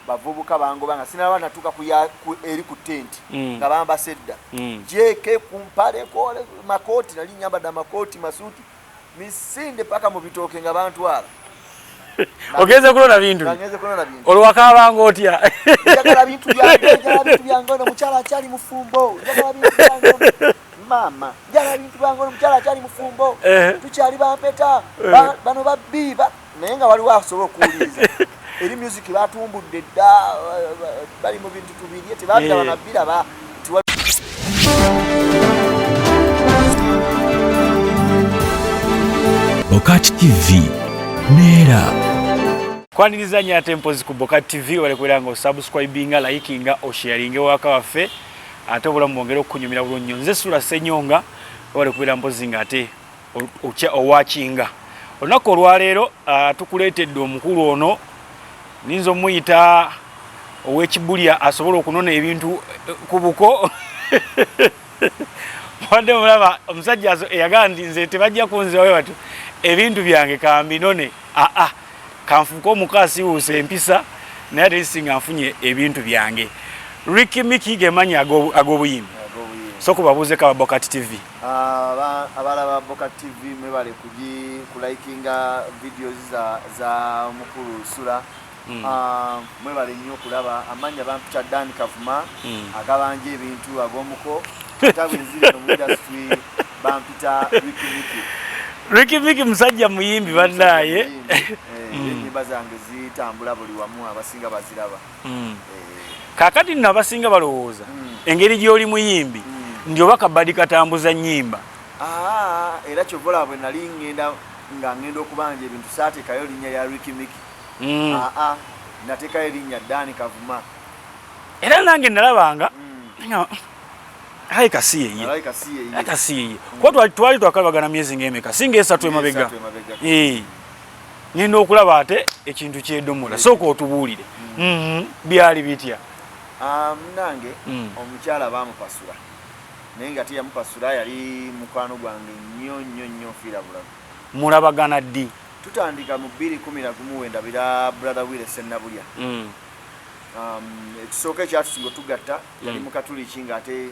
bavubuka bango banga sinaba natuka eri ku tent nga bamba sedda jeke kumpale kole makoti nali nyamba da makoti masuti misinde paka mu bitoke nga bantu ala ogeze kulona bintu olwaka bango otya njagala bintu byange ono mukyala akyali mufumbo njagala bintu byange mama njagala bintu byange ono mukyala akyali mufumbo tukyali bampeta bano babbiba naye nga waliwo asobola okuwuliriza eri music batumbudde dda bali mu bintu tubiri tebabira banabbira BOCAT TV Nera kwaniriza nya tempos ku BOCAT TV wale kwelanga subscribinga likinga osharinge waka waffe ate obulamu bwongera okunyumira bulungi nze SULA SSENYONGA wale kwera mpozinga ate owakinga onako olwaleero tukuleetedde omukulu ono ninzo muyita ow'ekibulya asobola okunona ebintu ku buko wadde mulaba omusajja eyagamba nti nze tebajja kunzirawo batu ebintu byange kambinone kanfuuka omukaasi wuusa empisa naye ate singa nfunye ebintu byange Ricky Miki gemanya ag'obuyimbi so kubabuuzeko aba BOCAT TV abalaba BOCAT TV mwebale kulikinga videos za mukulu SULA mwebale nnyo okulaba amanya bampita Dan Kavuma agabanja ebintu ag'Omuko tabwe nzire mu industry bampita Ricky Miki musajja muyimbi bannaye enyimba zange zitambula buli wamu abasinga baziraba kakati nno abasinga balowooza engeri gy'oli muyimbi ndyoba kabadi katambuza nnyimba era kyovola bwe nali ngenda okubanja ebintu saateekayo linnya lya Ricky Miki nateekayo linnya Dan Kavuma era nange nalabanga kasiye kuba twali twakalabagana myezi ng'emeka singa 3 emabega ngenda okulaba ate ekintu kyedomola sooka otubuulire byali bitya nange omukyala bamupasula naye nga teyamupasula yali mukwano gwange nnyo fiira bulamu mulabagana ddi tutandika mu 2011 wendabira brother Wile Sennabulya ekisooka ekyatusinga otugatta yali mukatuliki ng'ate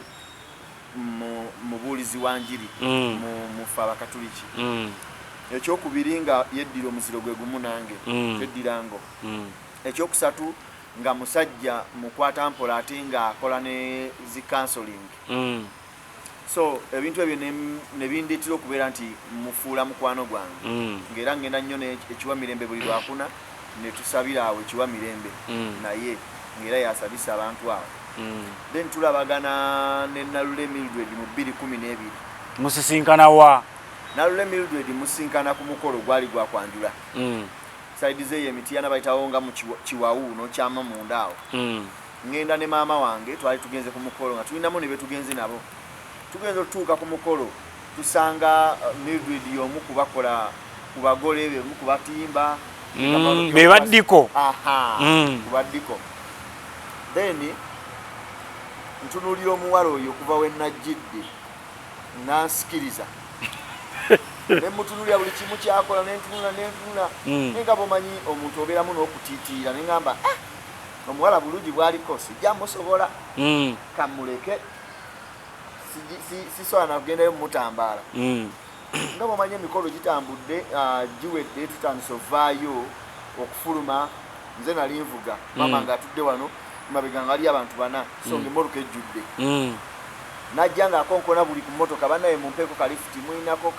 mubuulizi wa njiri mufe abakatuliki ekyokubiri nga yeddira omuziro gwe gumu nange teddirango ekyokusatu nga musajja mukwata mpola ate nga akola ne zi counseling so ebintu ebyo ne bindeetera okubeera nti mufuula mukwano gwange ng'era ngenda nnyo ekiwa mirembe buli lwakuna ne tusabira awo ekiwa mirembe naye ng'era yasabisa abantu awo then tulabagana ne Nalule Mildred mu 2012 musisinkana wa Nalule Mildred musinkana ku mukolo gwali gwa kwanjula side ze yemitiyana bayitawo nga mu Kiwawu no kyama munda awo ngenda ne maama wange twali tugenze ku mukolo nga tulinamu ne betugenze nabo tugenze tuuka ku mukolo tusanga Mildred y'omu kubakola ku bagole be mu kubatimba be baddiko kubaddiko then ntunulira omuwala oyo okuva we najjidde nansikiriza nemutunulira buli kimu kyakola nentunula nenga bomanyi omuntu obeeramu n'okutiitiira neŋŋamba omuwala bulungi bwaliko sijja musobola kamuleke sisobola nakugendayo mumutambaala nga bomanyi emikolo gitambudde giwedde tutandise ovaayo okufuluma nze nali nvuga mama ng'atudde wano mabega ngali abantu bana so ng'emmotoka ejjudde najja ng'akonkona buli ku mmotoka bannaye Mumpeeko kalifuti mwinako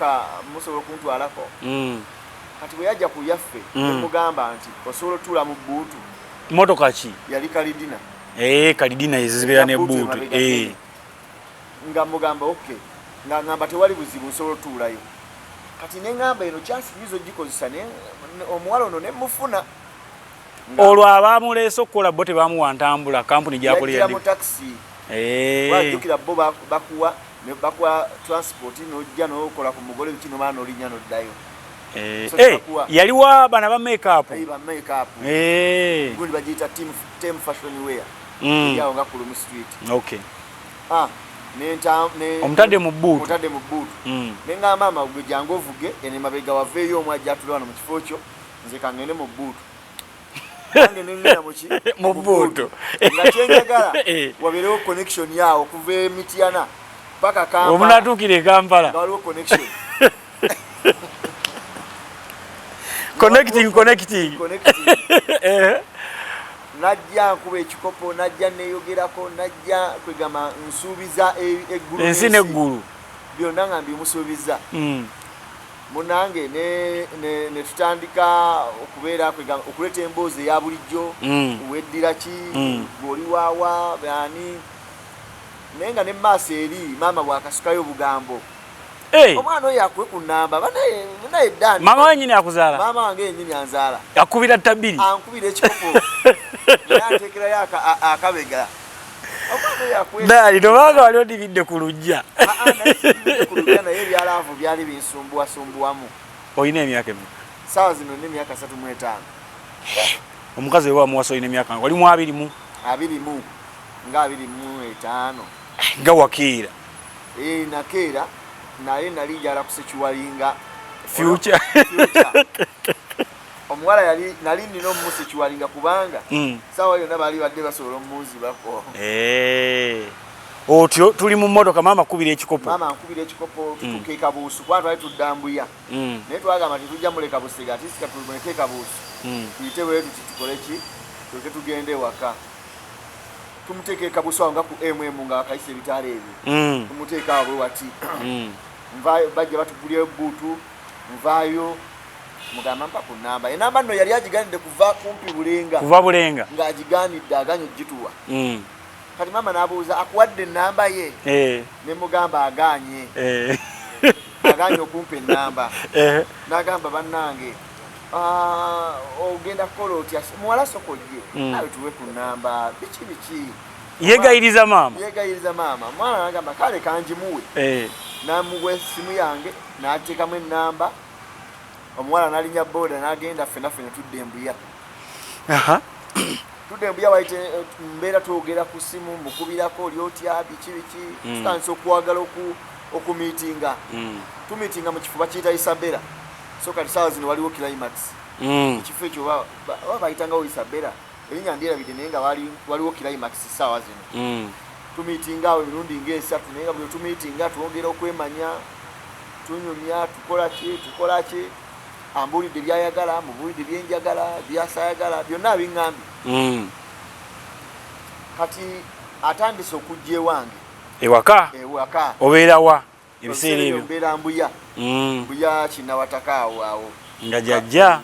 musobola okuntwalako kati bwe yajja ku yaffe nemugamba nti osobola otuula mu bbuutu mmotoka ki yali kalidina kalidina ezibeera ne bbuutu nga mugamba oke nga ngamba tewali buzibu nsobola otuulayo kati neŋŋamba eno kyansibizo gikozesa omuwala ono nemufuna olwo abaamuleese okukola bo tebamuwa ntambula kampuni gyakolera mu taxi wajjukira bo bakuwa transport n'ojja n'okola ku mugole kino baana olinnya n'oddayo yaliwa bana ba makeup gundi bagiyita team fashion wear yawo nga Kulumu street omutadde mu bbuutu neŋŋamba maama gwe jangu ovuge ene mabega waveeyo omu ajja atule wano mu kifo kyo nze kangende mu bbuutu nange nengenda muki mu booto nga kyenjagala wabeerewo connection yawo kuva Mityana paka Kampala omunatuukire Kampala nga waliwo connection connecting najja nkuba ekikopo najja neyogerako najja kwegamba nsuubiza eggulu ensi n'eggulu byonna nga mbimusuubiza munange ne tutandika okubeera kwegamba okuleeta emboozi eya bulijjo weddira ki bw'oli waawa bani naye nga ne maaso eri maama bw'akasukayo obugambo omwana oyo akuwe ku nnamba banaye ddani maama wenyini akuzaala maama wange yenyini anzaala akubira tabiri ankubira ekikopo naye anteekerayo akabega omwana oyo akuwe dali tobanga wali odibidde ku lujja naye ebyalaavu byali binsumbuwasumbuwamu olina emyaka emeka saawa zino n'emyaka 35 omukazi wewa muwasa olina emyaka wali mu 20 nga 25 nga wakeera nakeera naye nali njala kusekiwalinga future omuwala nali nina omumusekiwalinga kubanga saawa yonna baali badde basobola omumunzibako otyo tuli mu mmotoka maama akubira ekikopo maama ankubira ekikopo tutuuka ekabuusu kuba twali tuddambuya naye twagamba tetujja muleka busega atisika tuleke ekabuusu tuyite bwe tuti tukole ki tuleke tugende ewaka tumuteeka ekabuusu awo nga ku nga wakayisa ebitaala ebyo tumuteeka awo bwe wati nvaayo bajja batugulya ebbuutu nvaayo mugamba mpa ku nnamba enamba nno yali agiganidde kuva kumpi bulenga ng'agiganidde aganye ogituwa kati maama n'abuuza akuwadde ennamba ye ne mugamba aganye okumpa ennamba n'agamba bannange ogenda kukola otya muwala sokojje nawe tuwe ku nnamba biki yegayiriza maama mwana n'agamba kale kanjimuwe namuwa essimu yange n'ateekamu ennamba omuwala n'alinnya booda n'agenda ffenna tudde embuya waite mbeera twogera ku ssimu mukubirako oli otya biki tutandisa okuwagala okumiitinga tumiitinga mu kifo bakiyita Isabela so kati saawa zino waliwo climax ekifo ekyo baba bayitangawo Isabela erinnya ndyerabidde naye nga waliwo climax saawa zino tumiitinga awo emirundi ng'esatu naye nga bwe tumiitinga twongera okwemanya tunyumya tukola ki ambuulidde byayagala mubuulidde byenjagala byasayagala byonna abiŋŋambye kati atandise okujja ewange ewaka obeerawa ebiseera ebyo mbeera mbuya kinawataka awo nga jajja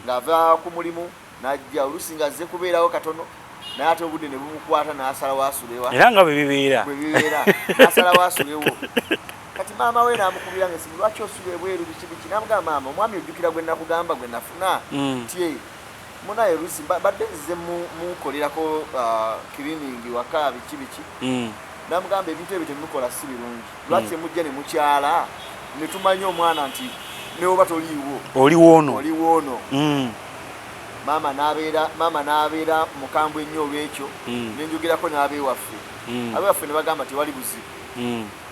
ng'ava ku mulimu n'ajja oluusi ng'azze kubeerawo katono naye ate obudde ne bumukwata n'asalawo asulewa era nga bwe bibeera n'asalawo asulewo kati maama we n'amukubira ng'esimu lwaki osula ebweru biki n'amugamba maama omwami ojjukira gwe nakugamba gwe nafuna tye munaye oluusi badde nzize mukolerako kiriningi waka biki n'amugamba ebintu ebyo temukola si birungi lwaki emujja ne mukyala ne tumanye omwana nti newoba toliwoono maama n'abeera mukambwe ennyo olwekyo nenjogerako n'abewaffe abewaffe ne bagamba tewali buzibu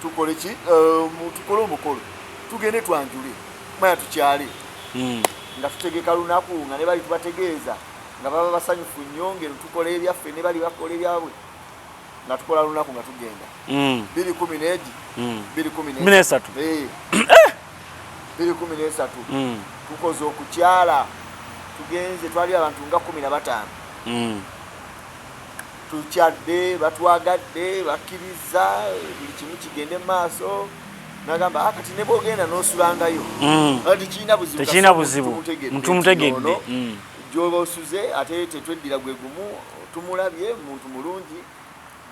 tukole ki tukole omukolo tugende twanjule maya tukyale nga tutegeka lunaku nga ne bali tubategeeza nga baba basanyufu nnyo ngeno tukola ebyaffe ne bali bakola ebyabwe nga tukola lunaku nga tugenda 2013 tukoze okukyala tugenze twali abantu nga 15 tukyadde batwagadde bakkiriza buli kimu kigende maaso nagamba kati ne bwogenda n'osulangayo tekirina buzibu ntumutegedde gyoba osuze ate tetweddira gwe gumu tumulabye muntu mulungi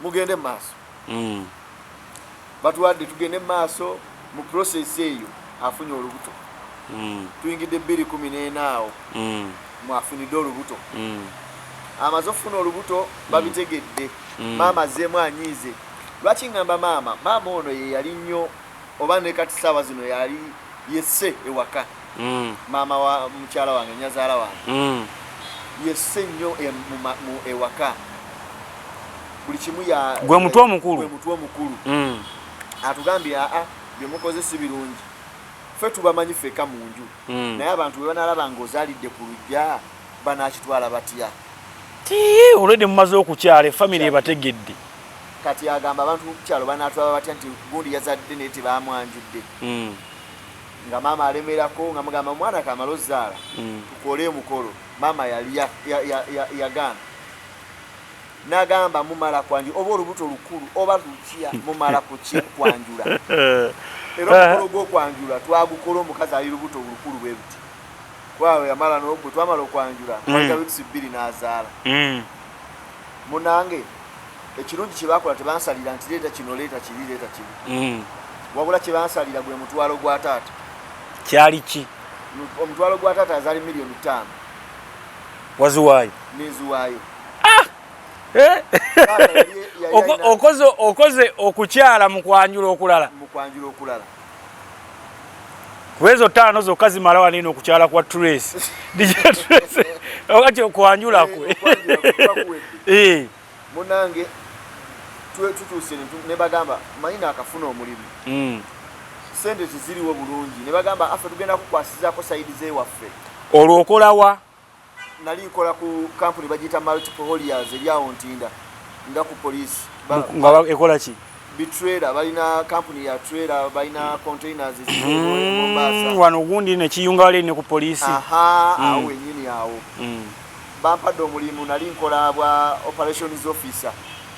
mugende maaso batuwadde tugende maaso mu process eyo afunye olubuto tuyingidde 2014 awo mwafunidde olubuto amaze okufuna olubuto babitegedde maama azzeemu anyiize lwaki ngamba maama ono ye yali nnyo oba ne kati saawa zino yali yesse ewaka maama wa mukyala wange nyazaala wange yesse nnyo mu ewaka buli kimu gwe mutwe omukulu atugambye bye mukoze si birungi ffe tubamanyi ffeka mu nju naye abantu bwe banalaba ng'ozaalidde ku lujja banakitwala batya olwedde mumaze okukyala family ebategedde kati agamba abantu ku kyalo banatwala batya nti gundi yazadde naye tebamwanjudde nga maama alemerako nga mugamba omwana kamala ozzaala tukole omukolo maama yali yagaana n'agamba mumala kwanjula oba olubuto lukulu oba lukya mumala kwanjula era omukolo gw'okwanjula twagukola omukazi ali lubuto olukulu bwe buti kwawe yamala bwe twamala okwanjula twalika bitusi 2 n'azaala munange ekirungi kye bakola tebansalira nti leeta kino leeta kiri leeta kiri wabula kye bansalira gwe mutwalo gwa taata kyali ki omutwalo gwa taata azaali $5 million waziwaayo neziwaayo okoze okukyala mu kwanjula okulala kwezo 5 zokka zimala wanino okukyala kwa Trace okati okwanjula kwe munange tutuuse ne bagamba mayina akafuna omulimu sente teziriwo bulungi ne bagamba afe tugenda kukwasizaako sayidi z'ewaffe olwo okolawa nali nkola ku kampuni bagiyita multiple hauliers eryawo ntinda nga ku poliisi nga ekola ki bitrailer balina kampuni ya trailer balina containers Mombasa wano gundi ne kiyunga wale ne ku poliisi awo wenyini awo bampadde omulimu nali nkola bwa operations officer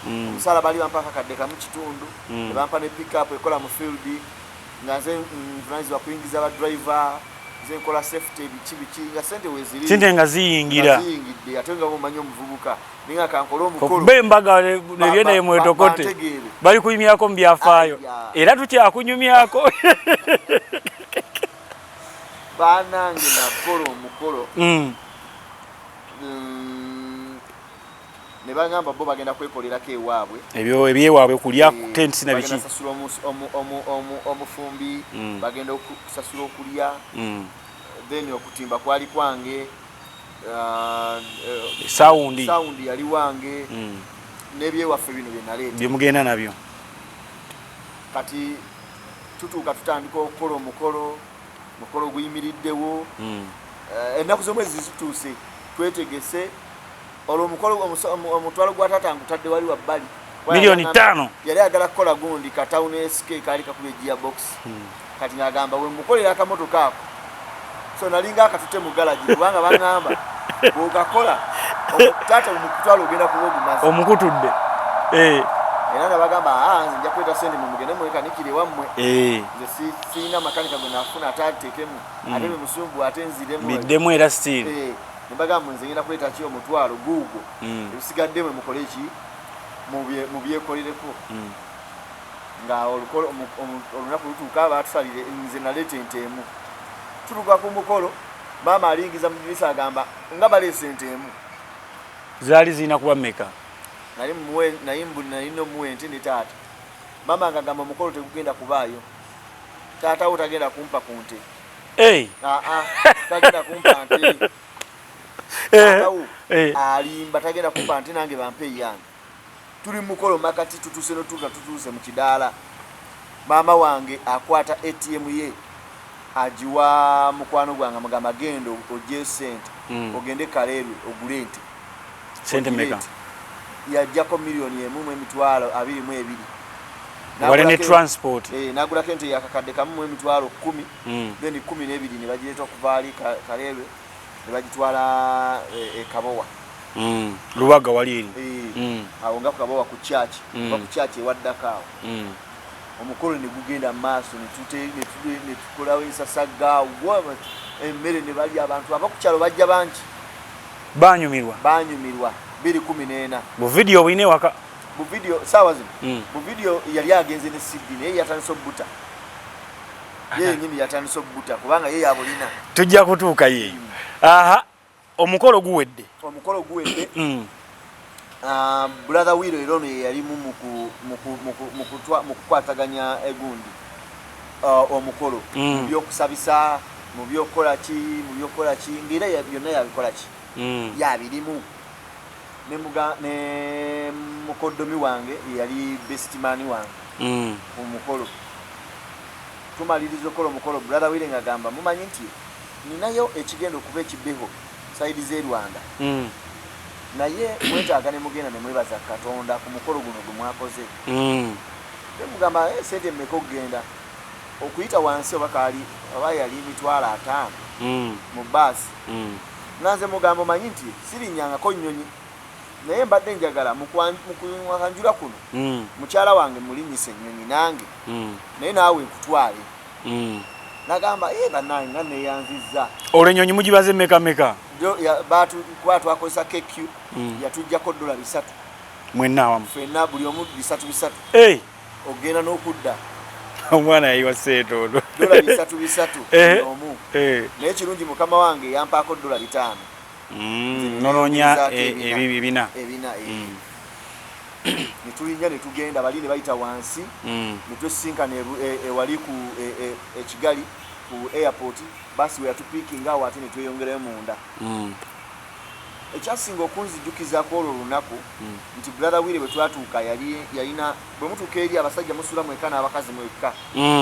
omusala bali bampaka kadde kamu kitundu ne bampa ne pick up ekola mu field nga nze nvunanyizibwa kuyingiza ba driver nze nkola safety biki nga sente weziri sente nga ziyingira ate nga mumanyi omuvubuka ninga kankola omukolo bembaga nebyenda yemwetokote bali kuyumyako mu byafaayo era tukyakunyumyako banange nakola omukolo ne bagamba bo bagenda kwekolerako ewaabwe ebyo ebyewaabwe kulya tents na biki omufumbi bagenda okusasula okulya then okutimba kwali kwange saundi yali wange n'ebyewaffe bino bye naleeta byemugenda nabyo kati tutuuka tutandika okukola omukolo guyimiriddewo ennaku z'omwezi zituuse twetegese olwo omutwalo gwa taata ngutadde wali wabbali $5 million yali agala kukola gundi ka town SK kali kakubye gearbox kati ngagamba we mukolera akamotoka ako so nalinga akatute mu garage kubanga bangamba bwogakola taata omutwalo ogenda kuba ogumaze omukutudde era nabagamba nze nja kweta sente mugende mwekanikire wammwe nze sirina makanika gwe nafuna ate ateekemu ate be musungu ate nziremu biddemu era still nebagamba nze ngenda kuleta ki omutwalo guugwo ebisigadde mwe mukole ki mu byekolereko nga olunaku lutuuka batusalire nze naleeta ente emu tuluka ku mukolo maama alingiza mu dirisa agamba nga baleese ente emu zaali zirina kuba mmeka nalina omuwe ente ne taata maama ngagamba omukolo tegugenda kubaayo taata wo tagenda kumpa ku nte tagenda kumpa nte alimba tagenda kumpa nte nange bampe eyange tuli mukolo makati tutuuse tutuuse mu kidaala maama wange akwata ATM ye ajiwa mukwano gwange mugamba genda ogye sente ogende Kaleerwe ogule ente sente meka yajjako $1,000,022 wale ne transport nagulako ente yakakadde kamu $10,000 then 12 ne bagireeta okuva ali Kaleerwe ne bagitwala Kabowa Lubaga wali eri awo nga Kabowa ku church ewaddako awo omukolo ne gugenda maaso ne tukolawo ensasagga emmere ne bali abantu abakukyalo bajja bangi banyumirwa 2014 bu video bwine waka bu video sawa zino bu video yali agenze ne CD naye yatandise obbuta yeye nyini yatandise obbuta kubanga yeye abulina tujja kutuuka yeyo omukolo guwedde brother Wiro erono yali mu kukwataganya egundi omukolo byokusabisa mu byokola ki ngera byonna yabikola ki yabirimu ne mukodomi wange yali best man wange omukolo tumaliriza okola omukolo brother Wiro ngagamba mumanyi nti ninayo ekigendo okuba ekibeho side ze Rwanda naye mwetaaga ne mugenda ne mwebaza Katonda ku mukolo guno gumwakoze mugamba sente mmeka okugenda okuyita wansi obakali abayali emitwalo 5 mu basi nanze mugambo manyi nti sirinyangako nnyonyi naye mbadde njagala mukwanjula kuno mukyala wange mulinyise ennyonyi nange naye naawe nkutwale nagamba bannange nga neyanzizza olwo ennyonyi mugibaze meka kuba twakozesa KQ yatujjako $300 mwenna awamu ffenna buli omu $300 ogenda n'okudda omwana yayiwasa etoodo $300 omu naye kirungi mukama wange yampaako $5 nononya ebina netulinnya netugenda bali ne bayita wansi netwesinkana ewali ku ekigali ku airport basi we yatupikinga awo ate netweyongerayo munda ekyasinga okunzijukizaako olwo olunaku nti brother wire bwe twatuuka yalina bwe mutuuka eri abasajja musula mwekka n'abakazi mwekka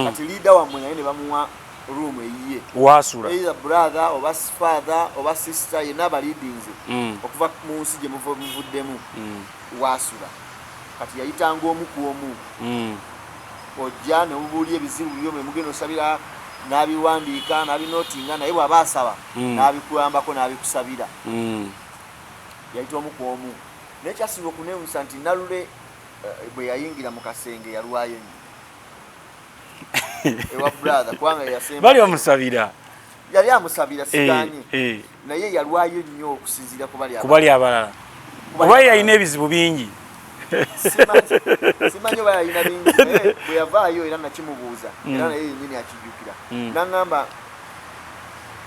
kati liida wammwe naye ne bamuwa room eyiye wasula either brother oba father oba sister yenna abaliidinze okuva mu nsi gye muvuddemu wasula kati yayitanga omu ku omu ojja ne mubuulya ebizibu byo mwe mugenda osabira n'abiwandiika n'abinootinga naye bw'aba asaba n'abikuyambako n'abikusabira yayita omu ku omu naye kyasinga okunewusa nti Nalule bwe yayingira mu kasenge yalwayo nnyo ewa brother kubanga yasemba bali bamusabira yali amusabira siganye naye yalwayo nnyo okusinziira ku bali abalala oba yalina ebizibu bingi simanyi oba yalina bingi bwe yavaayo era nakimubuuza era naye yennyini akijjukira naŋŋamba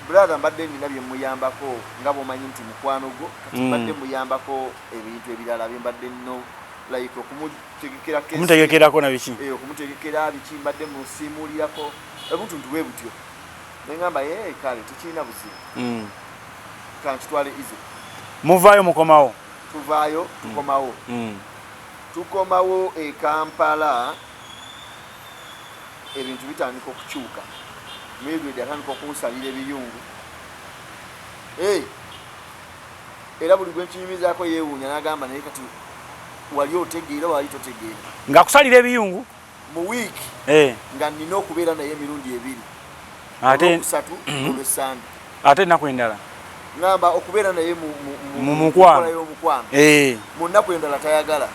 brother mbadde nina bye muyambako nga bw'omanyi nti mukwano gwo kati mbadde muyambako ebintu ebirala bye mbadde nno like okumutegekerako na biki okumutegekera biki mbadde musiimulirako ebuntuntu bwe butyo neŋŋamba kale tekirina buzibu kankitwale ize muvaayo mukomawo tuvaayo tukomawo e Kampala ebintu bitandika okukyuka Mildred atandika okunsalira ebiyungu era buli gwe nkinyumizaako yeewuunya n'agamba naye kati wali otegeera wali totegeera ng'akusalira ebiyungu mu wiiki nga nina okubeera naye emirundi 2 olwokusatu olw'Essande ate ennaku endala ngamba okubeera naye mu mukwano mu nnaku endala tayagala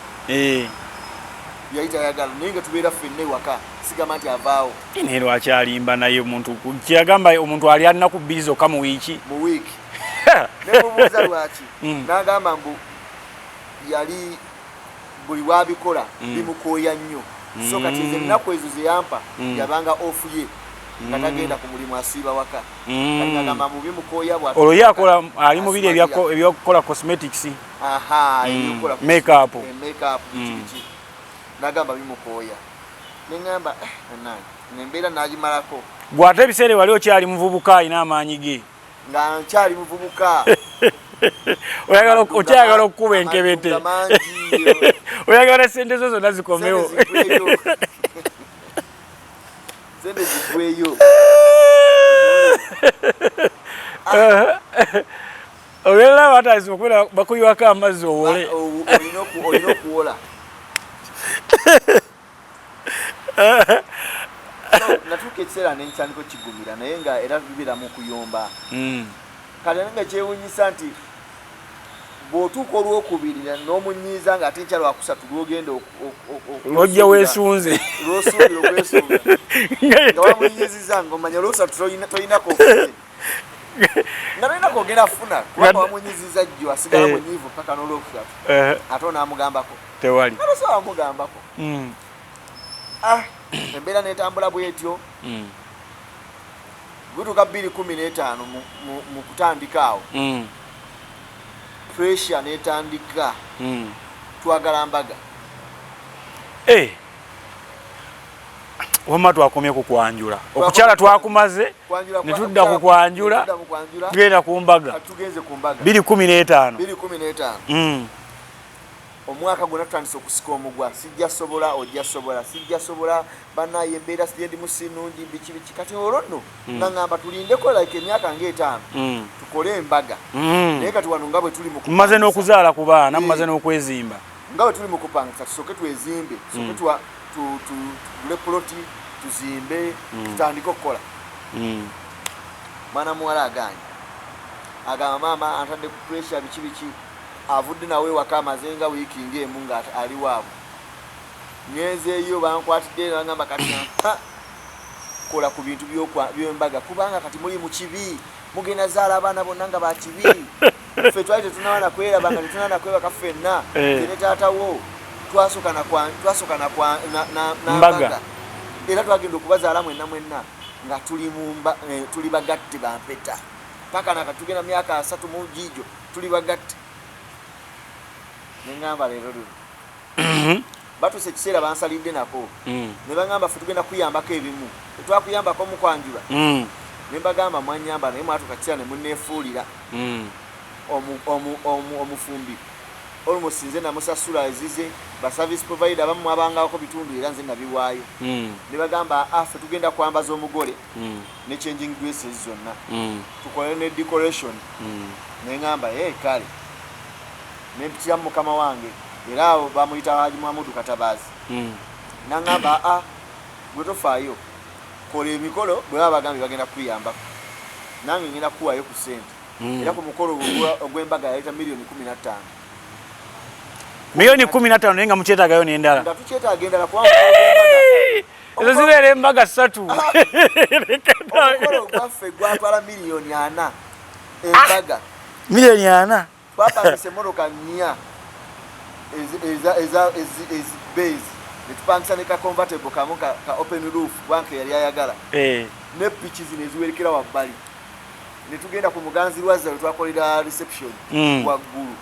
yali tayagala naye nga tubeera ffenna ewaka sigamba nti avaawo naye lwaki alimba naye omuntu kyagamba omuntu ali alina ku 2 zokka mu wiiki nemubuuza lwaki n'agamba mbu yali buli wabikola bimukooya nnyo so kati ezo ennaku ezo zeyampa yabanga ofu ye nga tagenda ku mulimu asiiba waka kati agamba mu bimukooya olwo ye akola ali mu biri ebyokukola cosmetics make up biki n'agamba bimukooya neŋŋamba nembeera n'agimalako gwe ate ebiseera wali okyali muvubuka alina amaanyi ge nga nkyali muvubuka okyagala okukuba enkebete oyagala sente zo zonna zikomewo sente zigweyo olwera batazima okubeera bakuyiwako amazzi owole olina okuwola natuuka ekiseera nenkitandiko kigumira naye nga era bibeera mu kuyomba kale nga kyewuunyisa nti bw'otuuka olwokubiri n'omunyiiza nga ate nkyalo wakusatu lwogenda lwojja weesunze lw'osuubira okwesunga nga wamunyiiziza ng'omanya olwokusatu tolinako ofune nga tolinako ogenda funa kubanga wamunyiiziza jjo asigala munyiivu paka n'olwokusatu ate onaamugambako tewali ate so wamugambako embeera n'etambula bwetyo gutuuka 2015 mu kutandika awo pressure n'etandika twagala mbaga wamma twakomye ku kwanjula okukyala twakumaze ne tudda ku kwanjula tugenda ku mbaga 2015 omwaka gwonna tutandise okusika omugwa sijja sobola ojja sobola sijja sobola banaye embeera sigendi musinungi biki kati olwo nno naŋŋamba tulindeko like emyaka ng'etaano tukole embaga naye kati wano nga bwe tuli mumaze n'okuzaala ku baana mumaze n'okwezimba nga bwe tuli mu kupangisa tusooke twezimbe tusooke tugule poloti tuzimbe tutandike okukola mwana muwala agamba maama antadde ku pressure biki avudde nawe waka amaze nga wiiki ng'emu nga ali waabwe ngenzeeyo bankwatidde nangamba kati kola ku bintu by'embaga kubanga kati muli mu kibi mugenda zaala abaana bonna nga bakibi ffe twali tetunawana kweraba nga tetunawana kwebaka ffenna tere taatawo twasooka nambaga era twagenda okubazaala mwenna nga tuli bagatte bampeta paka naka tugenda myaka 3 mu gijo tuli bagatte nengamba leero batuse ekiseera bansalidde nako ne bagamba ffe tugenda kuyambako ebimu tetwakuyambako mukwanjula ne bagamba mwanyamba naye mwatuka kiseera ne munneefuulira omufumbi almost nze namusasula ezize ba service provider abamu abangako bitundu era nze nabiwaayo ne bagamba ffe tugenda kwambaza omugole ne changing dresses zonna tukole ne decoration nengamba kale nempitira mukama wange era abo bamuyita Haji Muhammadu Katabazi nangamba gwe tofaayo kola emikolo bwe baba bagambi bagenda kuyambako nange ngenda kuwaayo ku ssente era ku mukolo ogw'embaga yaleeta milioni 15 naye nga mukyetaagayo n'endala nga tukyetaaga endala kubanga ezo zibeera embaga 3 omukolo gwaffe gwatwala milioni 4 embaga milioni 4 twapangisa emmotoka 4 eza base netupangisa ne ka convertible kamu ka open roof wanke yali ayagala ne pitches neziwerekera wabbali netugenda ku muganzi lwaza twakolera reception waggulu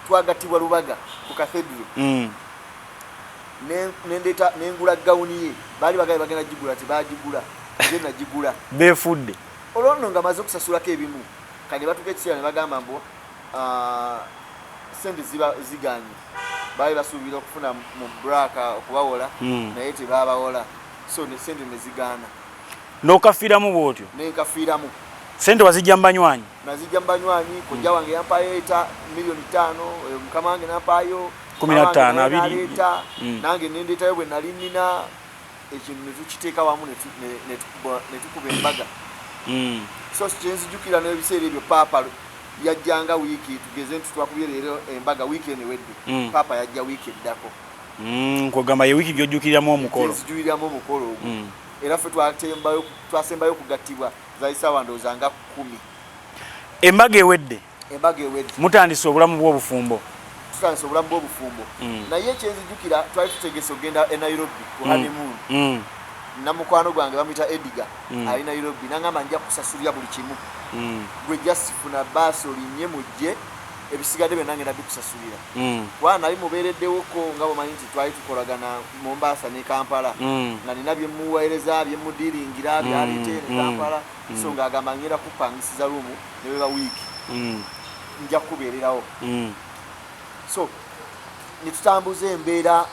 twagatibwa Lubaga ku cathedral nengula gawuni ye baali bagaye bagenda gigula tebagigula nze nagigula befudde olwono nga maze okusasulako ebimu kati batuka ekiseera ne bagamba mbu sente ziganye baali basuubira okufuna mu braka okubawola naye tebabawola so ne sente nezigaana n'okafiiramu bw'otyo nenkafiiramu sente wazijja mbanywanyi nazijja mbanywanyi kojja wange yampayo milioni 5 mukama wange nampayo 15 nange nendeetayo bwe nali nnina ekintu netukiteeka wamu netukuba embaga so kyenzijukira n'ebiseera ebyo paapa yajjanga wiiki tugeze nti twakubye leero embaga wiiki enewedde paapa yajja wiiki eddako nkogamba ye wiiki gyojjukiriramu omukolo nzijuliramu omukolo ogwo era ffe twasembayo okugattibwa zayisaawa ndowooza nga 10 embaga ewedde mutandise obulamu bw'obufumbo tutandise obulamu bw'obufumbo naye ekyenzijukira twali tutegese okugenda e Nairobi ku honeymoon namukwano gwange bamuyita Edgar ali Nairobi nangamba nja kusasulira buli kimu gwe just funa baasi olinnye mujje ebisigadde bye nange nabikusasulira kubanga nali mubeereddewoko nga bwemanyi nti twali tukolagana Mombasa ne Kampala nga nina byemuweereza byemudiringira byaleete ne Kampala so ng'agamba ngenda kupangisiza rumu ne beba wiiki nja kukubeererawo so netutambuza embeera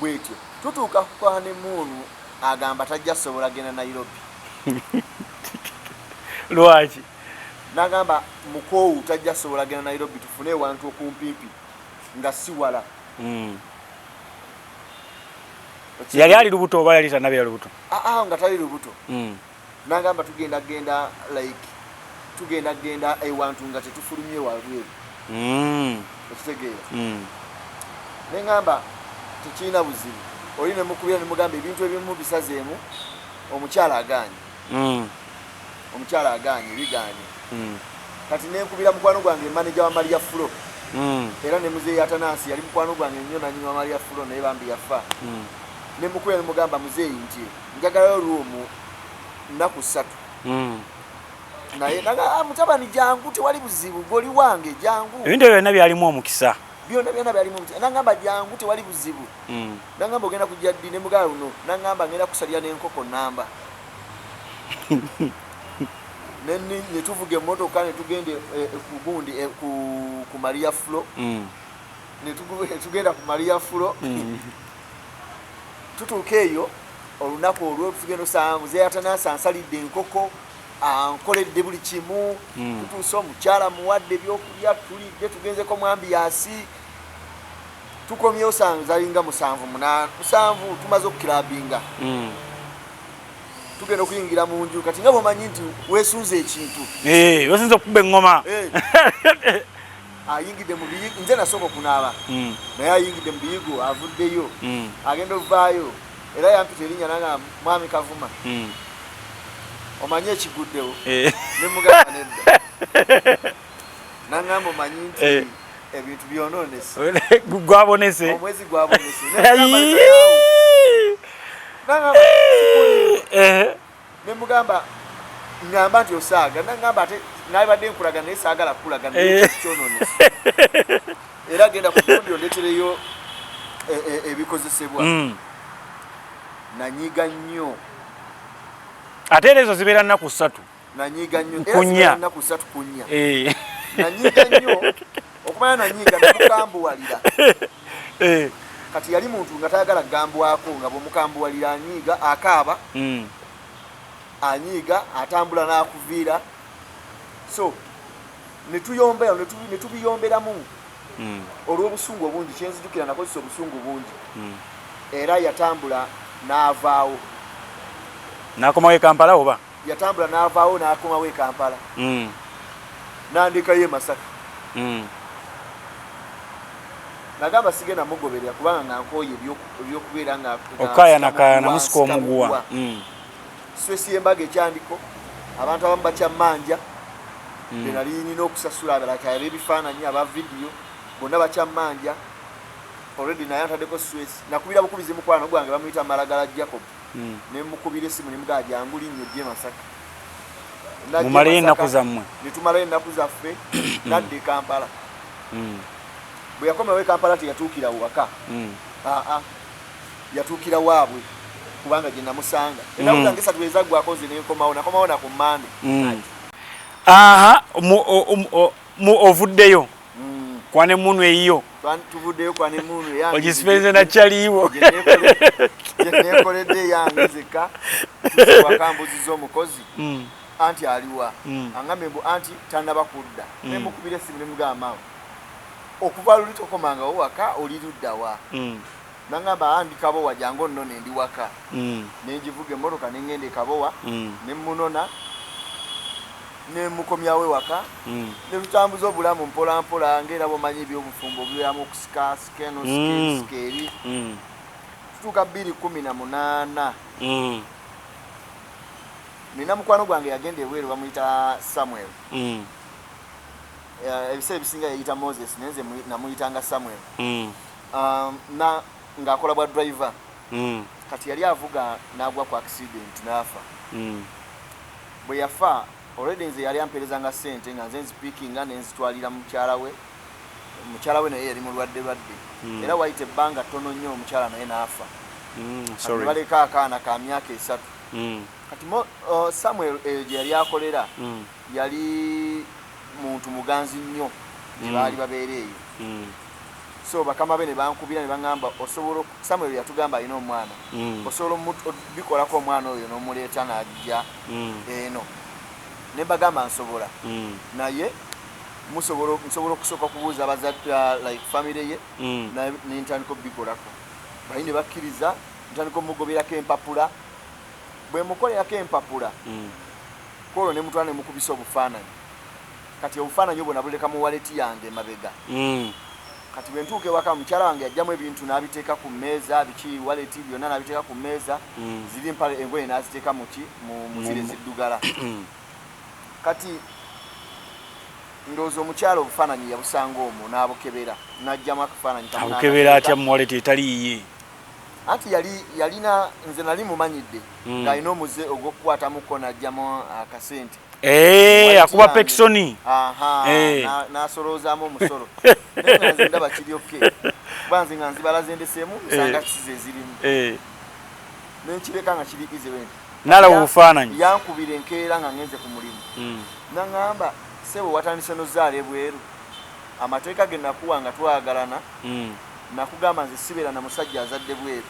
bwetyo tutuuka ku honeymoon agamba tajja sobola genda Nairobi lwaki nagamba mukoowu tajja sobola genda Nairobi tufune ewantu okumpiipi nga si wala yali ali lubuto oba yali tanabya lubuto nga tali lubuto nagamba tugenda ewantu nga tetufulumye walweru okitegeera nengamba tekirina buzibu oli ne mukubira ne mugamba ebintu ebimu bisazeemu omukyala agaanye bigaanye kati nenkubira mukwano gwange manager wa Maria Flo era ne muzeeyi Atanasi yali mukwano gwange nnyo nanyuma Maria Flo naye bambi yafa ne mukubira ne mugamba muzeeyi nti njagalayo ruumu nnaku 3 naye mutabani jangu tewali buzibu goli wange jangu ebintu byonna byalimu omukisa byonna byalimu omukisa nangamba jangu tewali buzibu nangamba ogenda kujja ddi ne mugala luno nangamba ngenda kusalira n'enkoko namba ne tuvuga emmotoka ne tugende ku gundi ku Maria Flo ne tugenda ku Maria Flo tutuuka eyo olunaku olwo tugenda Muzeeyi Atanasi ansalidde enkoko ankoledde buli kimu tutuuse omukyala muwadde ebyokulya tulidde tugenzeko mu ambiyansi tukomyewo zalinga 7 tumaze okukirabinga tugenda okuyingira mu nju kati nga bwomanyi nti weesunze ekintu weesunze okukuba eŋŋoma ayingidde mu biyigo nze nasooka okunaaba naye ayingidde mu biyigo avuddeyo agenda ovaayo era yampita erinnya nanga mwami Kavuma omanyi ekiguddewo ne mugamba nedda nangamba omanyi nti ebintu byonoonese gwabonese omwezi gwabonese ne mugamba ngamba nti osaaga nangamba ate nabadde nkulaga naye saagala kukulaga kyonoonese era genda ku gundi ondetereyo ebikozesebwa nanyiga nnyo ate era ezo zibeera nnaku 3 nanyiga nnyo kunya nnaku 3 kunya nanyiga nnyo okumanya nanyiga namukambuwalira kati yali muntu nga tayagala kugambwako nga bwomukambuwalira anyiga akaaba anyiga atambula n'akuviira so netubiyomberamu olw'obusungu obungi kyenzijukira nakozesa obusungu bungi era yatambula n'avaawo n'akomawo e Kampala oba yatambula n'avaawo n'akomawo e Kampala n'andekayo e Masaka nagamba sigenda mugoberera kubanga nga nkooye ebyokubeera nga okayanakayana musika omuguwa swesi y'embaga ekyandiko abantu abamu bakyamanja benali nina okusasula abalakayaba ebifaananyi aba vidiyo bonna bakyamanja already naye antaddeko swesi nakubira bukubizi mukwano gwange bamuyita Malagala Jacob ne mukubira essimu ne mugaa jangu linnyo ejje Masaka mumaleyo ennaku zammwe ne tumalayo ennaku zaffe nadde e Kampala bwe yakomawo e Kampala teyatuukira waka yatuukira waabwe kubanga gye namusanga ennaku zange 3 ezaggwako ze nenkomawo nakomawo naku Mande ovuddeyo kwane munu eyiyo tuvuddeyo kwane munu yange ogisipenze nakyaliiwo gye neekoledde yange zeka wakambuziza omukozi anti aliwa angambe mbu anti tannaba kudda nemukubira essimu nemugamba okuva luli tokomangawo waka oli luddawa nangamba andi Kabowa jangu nno nendi waka nenjivuga emmotoka nengenda e Kabowa nemunona nemukomyawe waka netutambuza obulamu mpola mpola ngera bomanyi ebyobufumbo bibeeramu okusika skeno skeri tutuuka 2018 nina mukwano gwange yagenda ebweru bamuyita Samuel ebiseera ebisinga yayita Moses nenze namuyitanga Samuel ng'akola bwa driver kati yali avuga n'agwa ku accident n'afa bwe yafa already nze yali ampeerezanga ssente nga nze nzipiikinga nenzitwalira mukyala we naye yali mulwadde era wayita ebbanga ttono nnyo omukyala naye n'afa baleka akaana ka myaka 3 kati Samuel gye yali akolera yali muntu muganzi nnyo gye baali babeera eyo so bakama be ne bankubira ne baŋŋamba osobola Samuel yatugamba alina omwana osobola bikolako omwana oyo n'omuleeta n'ajja eno ne bagamba nsobola naye nsobola okusooka okubuuza abazadde like family ye nentandika obikolako bayi ne bakkiriza ntandika omugoberako empapula bwe mukolerako empapula kwolwo ne mutwala ne mukubisa obufaananyi kati obufaananyi obwo nabuleka mu waleti yange mabega kati bwe ntuuka ewaka mukyala wange yajjamu ebintu n'abiteeka ku mmeeza biki waleti byonna n'abiteeka ku mmeeza ziri mpale engoye n'aziteeka mu zire ziddugala kati ndowooza omukyala obufaananyi yabusanga omwo n'abukebera n'ajjamu akafaananyi abukebera atya mu waleti etaliiye anti yalina nze nali mumanyidde ng'alina omuze ogw'okukwatamuko n'ajjamu akasente akuba pekisoni n'asolozaamu omusolo naye nga nze ndaba kiryoke kuba nze nga nzibala zendeseemu nsanga kisize ezirimu nenkireka nga kiri izewenti nala ubufaananyi yankubira enkeera nga ngenze ku mulimu naŋŋamba sebo watandise nozaala ebweru amateeka ge nakuwa nga twagalana nakugamba nze sibeera na musajja azadde bweru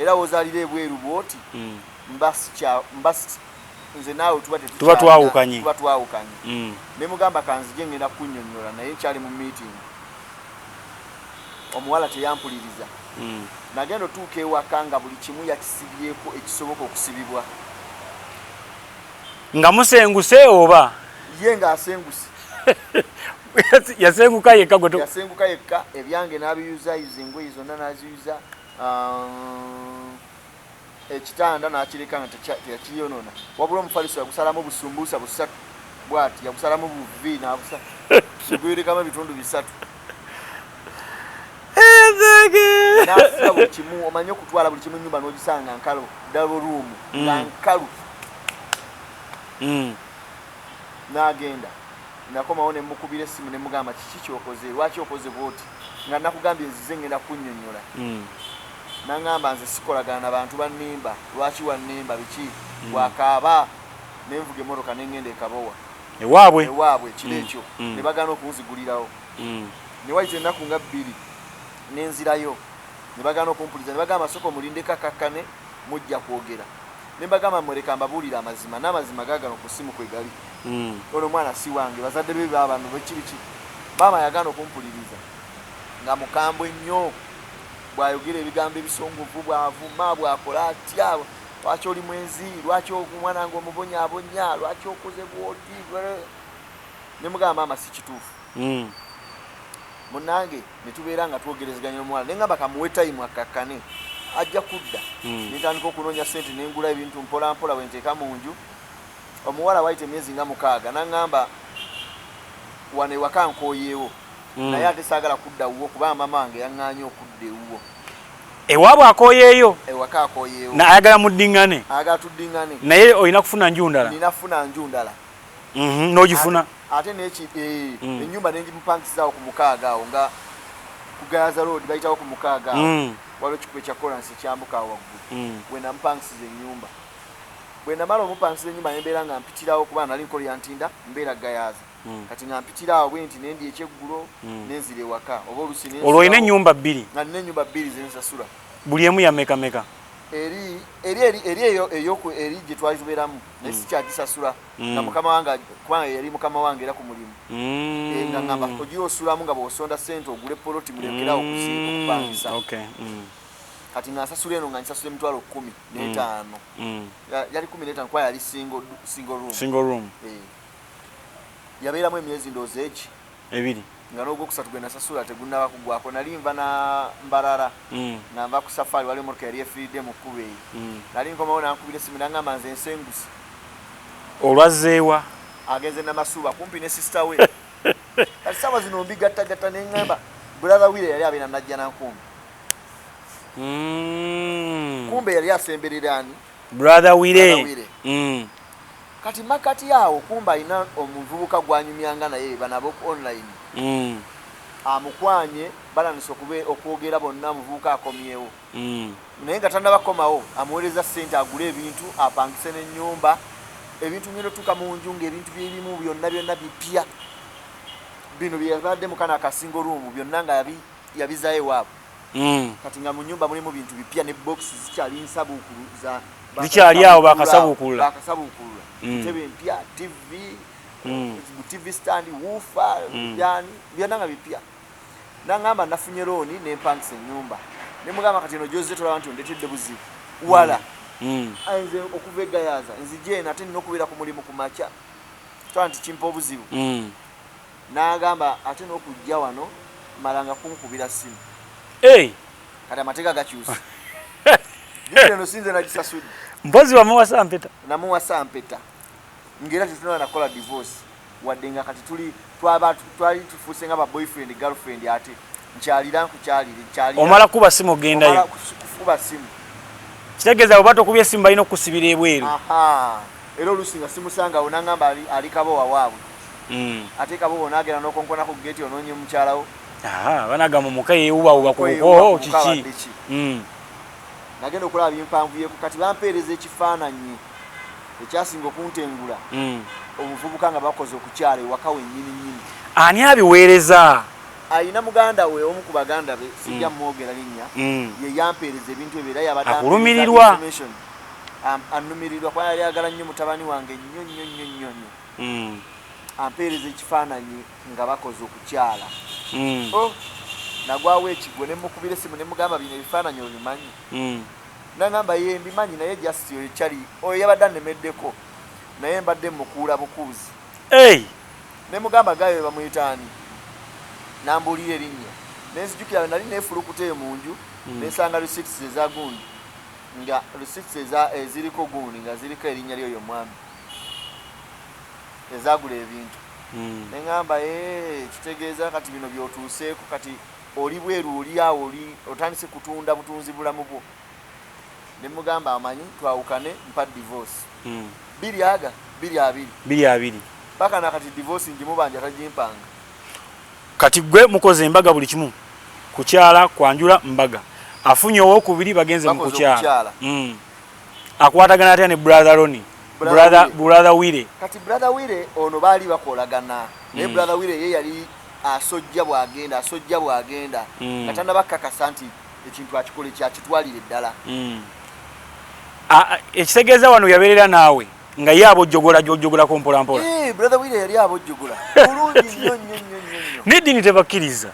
era wozaalira ebweru bwoti nze naawe tuba twawukanye ne mugamba kanzije ngenda kunnyonnyola naye nkyali mu meeting omuwala teyampuliriza nagenda otuuka ewaka nga buli kimu yakisibyeko ekisoboka okusibibwa nga musenguse oba ye nga asenguse yasenguka yekka gwe yasenguka yekka ebyange n'abiyuzayuza engoye zonna n'aziyuza ekitanda n'akireka nga teyakiryonoona wabula omufaliso yagusalamu busumbuusa busatu bwati yagusalamu buvi n'aguyirikamu ebitundu bisatu n'asiba buli kimu omanye okutwala buli kimu ennyumba n'ogisanga nkalu double room nga nkalu n'agenda nakomawo ne mukubira essimu ne mugamba kiki kyokoze lwaki okoze bwoti nga nakugambye nzize ngenda kunnyonnyola naŋŋamba nze sikolagana na bantu bannimba lwaki wannimba biki bwakaaba nenvuga emmotoka nengenda ekabowa ewaabwe ekiro ekyo ne bagaana okunzigulirawo ne wayita ennaku nga 2 nenzirayo ne bagaana okumpuliza ne bagamba soko mulindeko akakkane mujja kwogera ne bagamba mwereka mbabuulira amazima n'amazima gaagano ku ssimu kwe gali ono mwana si wange bazadde be baabano bekibiki maama yagaana okumpuliriza nga mukambwe nnyo bw'ayogera ebigambo ebisongovu bw'avuma bw'akola atya lwaki oli mwenzi lwaki omwana nga omubonyaabonya lwaki okoze bwoti ne mugamba maama si kituufu munnange ne tubeera nga twogerezeganya n'omuwala naye ngamba kamuwe tayimu akakkane ajja kudda nitandika okunoonya ssente nengula ebintu mpola mpola bwe nteeka mu nju omuwala wayita emyezi nga 6 naŋŋamba wano ewaka nkooyeewo naye ate saagala kudda wuwo kubanga mama wange yaŋŋaanye okudda ewuwo ewaabwe akooyeeyo ewaka akooyeewo ayagala muddiŋŋane ayagala tuddiŋŋane naye olina kufuna nju ndala nina kufuna nju ndala n'ogifuna ate ennyumba nengimupangisaawo ku 6 awo nga kugayaza road bayitawo ku 6 awo waliwo ekikubo ekya kolansi ekyambuka awo waggulu bwe nampangisiza ennyumba bwe namala omupangisiza ennyumba nembeera nga mpitirawo kubanga nali nkolo yantinda mbeera gayaza kati nga mpitirawo bwe nti nendi ekyeggulo nenzira ewaka oba olusi olwo olina ennyumba 2 nga nina ennyumba 2 zensasula buli emu ya meka eri gye twali tubeeramu naye sikyagisasula nga mukama wange kubanga yali mukama wange era ku mulimu nga ngamba ogira osulamu nga bw'osonda ssente ogule poloti mulekerawo okupangisa kati nga nsasula eno nga nsasula emitwalo 15 yali 15 kuba yali single room yabeeramu emyezi ndowooza eki 2 nga n'ogwokusatu gwe nasasula tegunnaba kugwako nali nva na mbalala nga nva ku safari wali emotoka yali efiiridde mu kkubo eyo nali nkomawo nankubira essimu nangamba nze ensenguse olwazzeewa agenze namasuba kumpi ne sisita we kati saawa zino mbigattagatta neŋŋamba brother wile yali abeera najja nankumbi kumbe yali asemberera ani brother wile kati makati yawo kumba alina omuvubuka gwanyumyanga naye banabo online amukwanye balanise okwogera bonna muvubuka akomyewo naye nga tannabakomawo amuweereza ssente agule ebintu apangise n'ennyumba ebintu ngendo tuka mu nju ng'ebintu byerimu byonna bipya bino byeyabadde mukana akasingo ruumu byonna nga yabizayo ewaabwe kati nga mu nnyumba mulimu bintu bipya ne boxi zikyali nsabuukulu zikyali awo bakasabuukulula ntebe mpya tv stand woofer byonna nga bipya naŋŋamba nafunye looni nempangisa ennyumba ne mugamba kati eno gyoze tolaba nti ondetedde buzibu wala nze okuva egayaza nzije eno ate nina okubeera ku mulimu ku makya tola nti kimpa obuzibu n'agamba ate n'okujja wano malanga kunkubira ssimu kati amateeka gakyusa eno sinze nagisasudde mpozi wamuwasa mpeta namuwasa mpeta ngera tetunaba nakola divorce wadde nga kati twali tufuuse nga ba boyfriend girlfriend ate nkyalira nkukyalire omala kuba simu ogendayo kuba simu kitegeeza oba tokubya essimu balina okusibira ebweru era oluusi nga simusangawo naŋŋamba ali kabowa waabwe ate kabowa onaagera n'okonkona ku geeti onoonye mukyalawo banagamba omuka yeewubawuba kuko kiki nagenda okulaba byempanvuyeku kati bampeereza ekifaananyi ekyasinga okuntengula obuvubuka nga bakoze okukyala ewaka wennyini. Ani abiweereza? Ayina muganda we omu ku baganda be sijja mwogera linnya ye yampeereza ebintu ebyo era yabadde akulumirirwa anumirirwa kwa yali agala nnyo mutabani wange nnyo ampeereza ekifaananyi nga bakoze okukyala nagwawo ekigwo ne mukubira essimu ne mugamba bino ebifaananyi obimanyi nangamba ye mbimanyi naye jasiti oyo kyali oyo yabadde anemeddeko naye mbadde mukuula bukuuzi ne mugamba gayo bamuyitaani nambuulira erinnya nenzijukira nali neefulukuteyo mu nju nensanga receipts eza gundi nga receipts eziriko gundi nga ziriko erinnya lyoyo mwami ezagula ebintu neŋŋamba kitegeeza kati bino byotuuseeko kati oli bweru oli awo oli otandise kutunda butunzi bulamu bwo ne mugamba amanyi twawukane mpa divorce 2-2 bakana kati divorce njimubanja tajimpanga kati gwe mukoze embaga buli kimu kukyala kwanjula mbaga afunye owokubiri bagenze mu kukyala akwatagana atya ne brother Roni brother Wire kati brother Wire ono baali bakolagana naye brother Wire ye yali asojja bwagenda katanda bakakasa nti ekintu akikole kyakitwalire ddala ekitegeeza wano yabeerera naawe nga ye abojjogola kompolampola brother Wire yali abojjogola bulungi nnyo n'eddiini tebakkiriza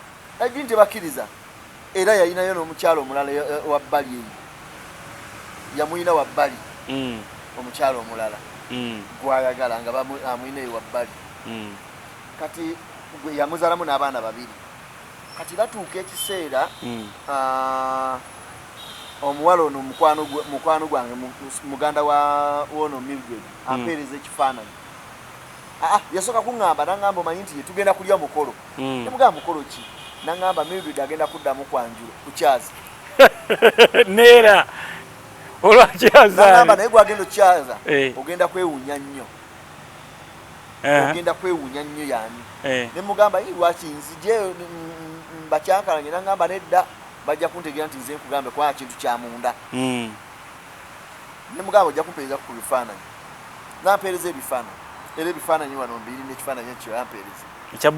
era yalinayo n'omukyalo omulala wabbali eyo yamuyina wabbali omukyalo omulala gwayagala nga amuyina eyo wabbali kati gwe yamuzaalamu n'abaana 2 kati batuuka ekiseera omuwala ono mukwano gwange muganda wono Mildred ampeereza ekifaananyi yasooka kuŋŋamba naŋŋamba omanyi nti tugenda kulya mukolo nemugamba mukolo ki naŋŋamba Mildred agenda kuddamu kwanjula kukyaza neera olwakyaza naŋŋamba naye gwagenda okukyaza ogenda kwewuunya nnyo yani nemugamba lwaki nzije mbakyankalanye naŋŋamba nedda bajja kuntegeera nti nze nkugambe kwa kintu kya munda nemugamba ojja kumpeereza ku bifaananyi nampeereza ebifaananyi era ebifaananyi wano mbiri n'ekifaananyi ekyo yampeereza ekya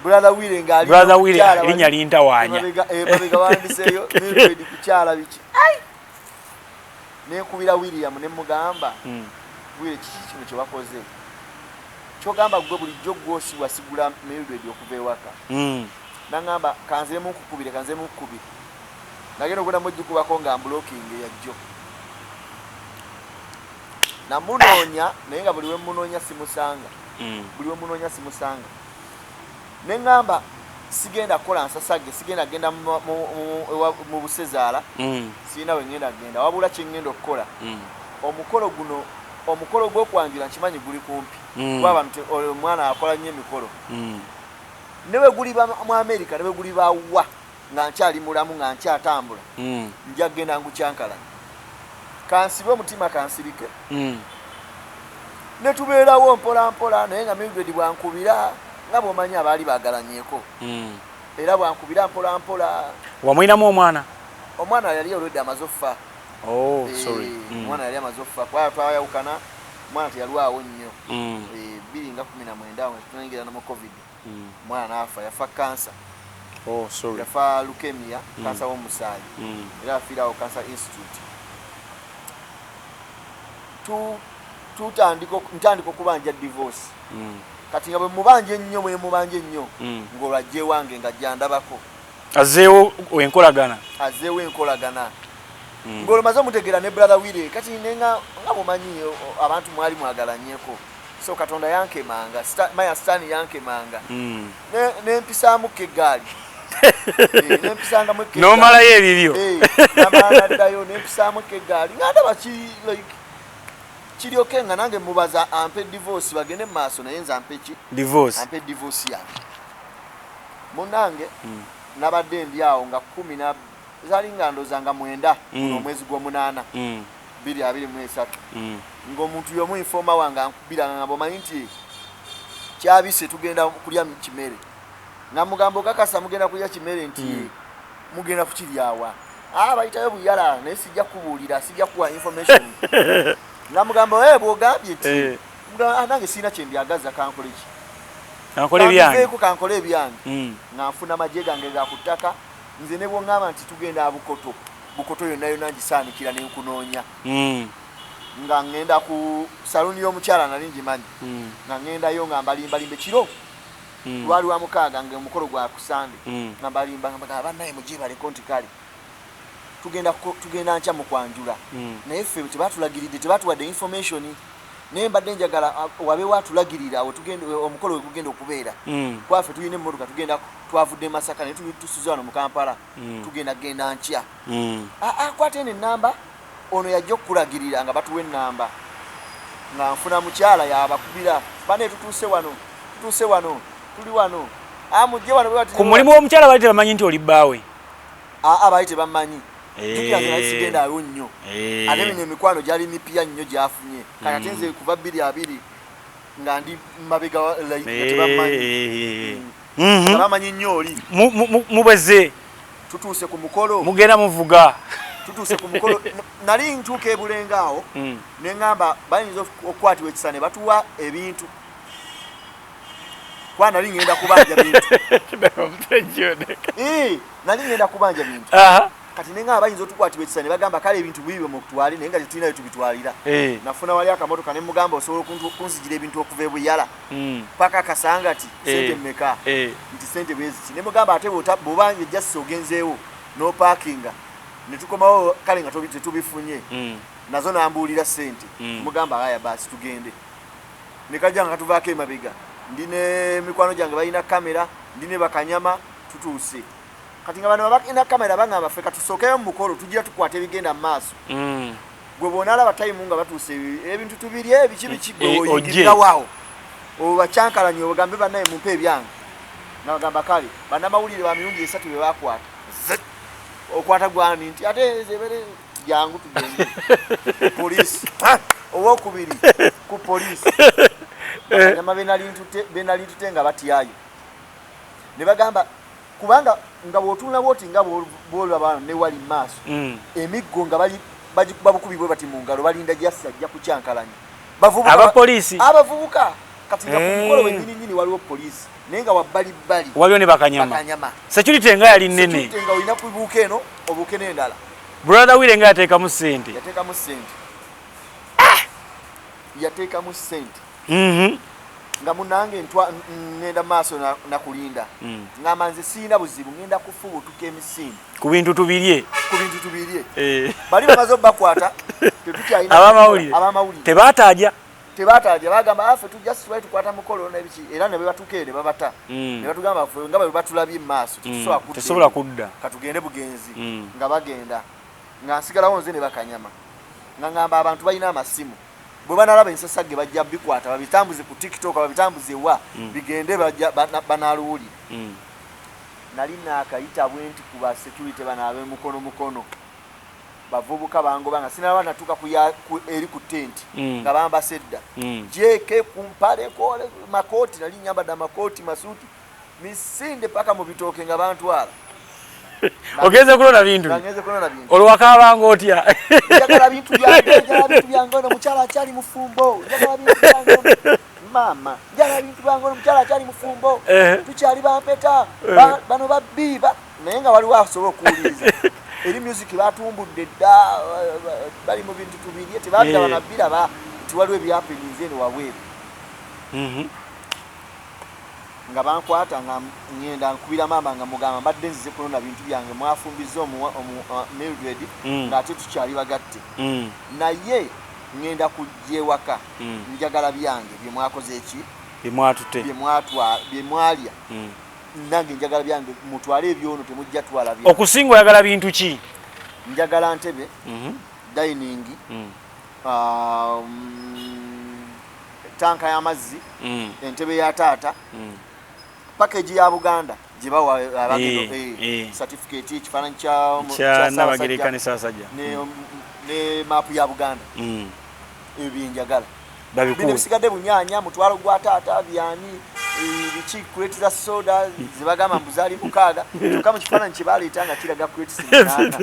brother Wire ng'ali brother Wire erinnya lintawaanya babega wandiseeyo Mildred kukyala biki nenkubira William nemugamba Wire kiki kino kye bakoze kyogamba gwe bulijjo gwosi wasigula Mildred okuva ewaka naŋŋamba kanzemu nkukubire nagenda okugenda mujjukubako nga mbulookinga yajjo namunoonya naye nga buli we munoonya simusanga neŋŋamba sigenda kukola nsasage sigenda genda mu busezaala sirina we ngenda genda wabula kye ngenda okukola omukolo gw'okwanjula nkimanyi guli kumpi kuba abantu omwana akola nnyo emikolo newe guli mu America newe guli bawa nga nkyali mulamu nga nkyatambula nja genda ngukyankalanya kansibe omutima kansirike ne tubeerawo mpola naye nga Mildred bwankubira nga bw'omanyi abaali bagalanyeeko era bwankubira mpola wamwinamu omwana yali olwedde amaze okufa omwana yali amaze okufa kubanga twayawukana omwana teyalwawo nnyo 2019 tunayingira mu covid omwana n'afa yafa kansa yafa leukemia kansa w'omusaayi era afiirawo cancer institute ntandika okubanja divorce kati nga bwe mubanje nnyo ng'olwajje wange nga jandabako azeewo enkolagana ng'olomaze omutegeera ne brother Wire kati nga bwomanyi abantu mwali mwagalanyeko so katonda yankemanga maya stani yankemanga nempisaamu k'eggaali nomalayo ebibyo namala ddayo nempisaamu k'eggaali nga ndaba kiryoke nga nange mubaza ampe divorce bagende mu maaso naye nze ampe divorce yange munange nabadde ndi awo nga 10 zaali nga ndoza nga 9 omwezi gw'omunaana 2023 ng'omuntu y'omu informa wange ankubira nga bomanyi nti kyabise tugenda kulya kimere nga mugambo kakasa mugenda kulya kimere nti mugenda kukiryawa bayitayo buyala naye sijja kubuulira sijja kuwa information namugamba bwogambye ti nange sina kyembyagaza kankole ki kankole byange kankole ebyange nga nfuna amagye gange gakuttaka nze ne bwongamba nti tugenda bukoto yonna yonna ngisaanikira nenkunoonya nga ngenda ku saluni y'omukyala nali ngimanyi nga ngendayo nga mbalimbalimba ekiro lwali wa mukaaga nga omukolo gwa kusande nga mbalimba nga bannaye mugye baleko nti kale tugenda nkya mu kwanjula naye ffe tebatulagiridde tebatuwadde information naye mbadde njagala wabe watulagirira omukolo we gugenda okubeera kwaffe tulina emmotoka tugenda twavudde Masaka naye tusuze wano mu Kampala tugenda genda nkya kwate eno ennamba ono yajja okukulagirira nga batuwa ennamba nga nfuna mukyala yabakubira bane tutuuse wano tuli wano mujje wano ku mulimu w'omukyala baali tebamanyi nti oli bbaawe baali tebamanyi tukirange nali sigendaayo nnyo ate bino emikwano gyali mipya nnyo gyafunye kati nze kuva 2 nga ndi mabega tebamanyi tebamanyi nnyo oli mubweze tutuuse ku mukolo mugenda muvuga tutuuse ku mukolo nali ntuuka ebulenga awo ne ngamba bayinza okukwatibwa ekisane batuwa ebintu kwa nali ngenda kubanja bintu nali ngenda kubanja bintu kati nenga abayinza otukwatibwa ekisane bagamba kale ebintu bibyo mu kutwali naye nga tetulinayo tubitwalira nafuna wali akamotoka ne mugamba osobola kunzijira ebintu okuva ebuyala paka akasangati sente mmeka nti sente bweziki ne mugamba ate bw'oba ejjasi ogenzeewo no parkinga ne tukomawo kale nga tetubifunye nazo nambuulira sente mugamba aya basi tugende ne kajja nga tuvaako emabega ndine mikwano gyange balina kamera ndine bakanyama tutuuse kati nga bano bakina kamera bangamba ffe katusookeyo mu mukolo tujja tukwata ebigenda mu maaso gwe boonalaba tayimu nga batuuse ebintu tubiri biki oyingirira waawo obacyankalanye obagambe bannaye mumpe ebyange nabagamba kale bannamawulire ba mirundi 3 be bakwata okwata gwani nti ate zebere jangu tugende poliisi owokubiri ku poliisi nyama benali tute nga batiyayo ne bagamba kubanga nga bwotuna bwoti nga bwolaba ne wali maaso emiggo nga babukubi bwe bati mu ngalo balinda jassa ajja kucyankalanya abavubuka kati nga kumukolo wennyini waliwo poliisi naye nga wabbali waliwo ne bakanyama security nga yali nnene nga olina kubuuka eno obuuke n'endala brother wile nga yateekamu ssente yateekamu ssente nga munange ngenda maaso nakulinda ngamba nze siina buzibu ngenda kufubutuka emisinde ku bintu tubirye bali bamaze obbakwata tetukyalina abamawulire tebataaja bagamba afe tujja situwali tukwata mukolo nebiki era ne bebatuukere ne babata ne batugamba ffe nga bwe batulabye mu maaso tesobola kudda katugende bugenzi nga bagenda nga nsigalawo nze ne bakanyama nga ngamba abantu balina amasimu bwe banalaba ensasage bajja bikwata babitambuze ku TikTok babitambuze wa bigende banaluwuli nali nakayita bwenti ku ba security banabe mukono bavubuka bangoba nga sinaba natuka eri ku tent nga bamba sedda jeke kumpale kole makoti nali nyambadde makoti masuti misinde paka mu bitooke nga bantwala ogeze kulona bintu olwaka abanga otya njagala bintu byange ono mukyala akyali mufumbo njagala bintu byange mama njagala bintu byange ono mukyala akyali mufumbo tukyali bampeta bano babbiba naye nga waliwo asobola okuwuliriza eri music batumbudde dda bali mu bintu tubirye tebabira banabbira nti waliwo ebyapenize eno wabweru nga bankwata nga ngenda nkubira mama nga mugamba mbadde nzize kunona bintu byange mwafumbiza Mildred nga ate tukyali bagatte naye ngenda kujja ewaka njagala byange byemwakoze eki byemwalya nange njagala byange mutwale ebyono temujja twala byange okusinga oyagala bintu ki njagala ntebe dining tanka y'amazzi entebe ya taata package ya Buganda jibawa abagendo certificate ekifaananyi kya Nabagereka ne Ssaabasajja ne map ya Buganda ebyenjagala bino bisigadde bunyanya mutwalo gwa taata byani biki crate za soda zibagamba mbuzali mukaaga kama kifaananyi kibaleetanga kiraga crate sinana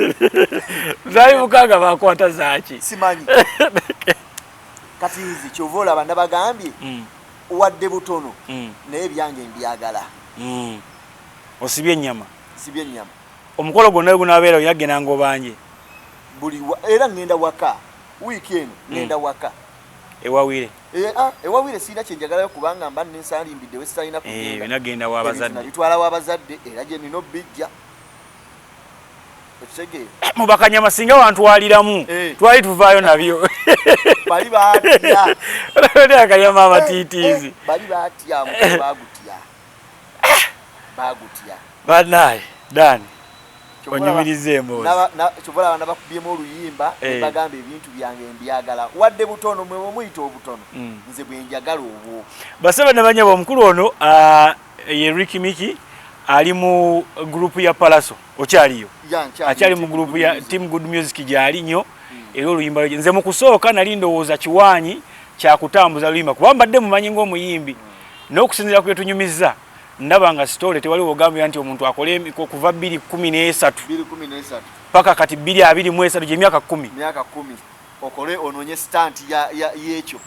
zali mukaaga bakwata zaaki simanyi kati nzi kyovola bana bagambye wadde butono naye byange mbyagala osibye ennyama sibye ennyama omukolo gwonna gunabeera oyagenda ngobanje buli era ngenda waka wiiki eno ngenda waka ewawire ewawire sirina kyenjagalayo kubanga mba nensalimbidde wesitalina kugenda nagenda wabazadde nabitwala wabazadde era gye nina obijja mu bakanyama singa wantwaliramu twali tuvaayo nabyo bali batya akanyama amatiitiizi bali batya bagutya banaye dani onyumirize emboozi kyovola abaana bakubyemu oluyimba bagamba ebintu byange mbyagala wadde butono mwe muyita obutono nze bwenjagala obwo basaba ne banyaba omukulu ono ye Ricky Miki ali mu grupu ya Palaso okyaliyo akyali mu grupu ya Team Good Music gyali nnyo era oluyimba nze mu kusooka nali ndowooza kiwaanyi kyakutambuza luyimba kuba mbadde mumanyi ng'omuyimbi n'okusinziira ku byetunyumiza ndaba nga story tewaliwo ogambye nti omuntu akole kuva 2013 paka kati 2023 gy'emyaka 10 okole ononye stunt y'ekyo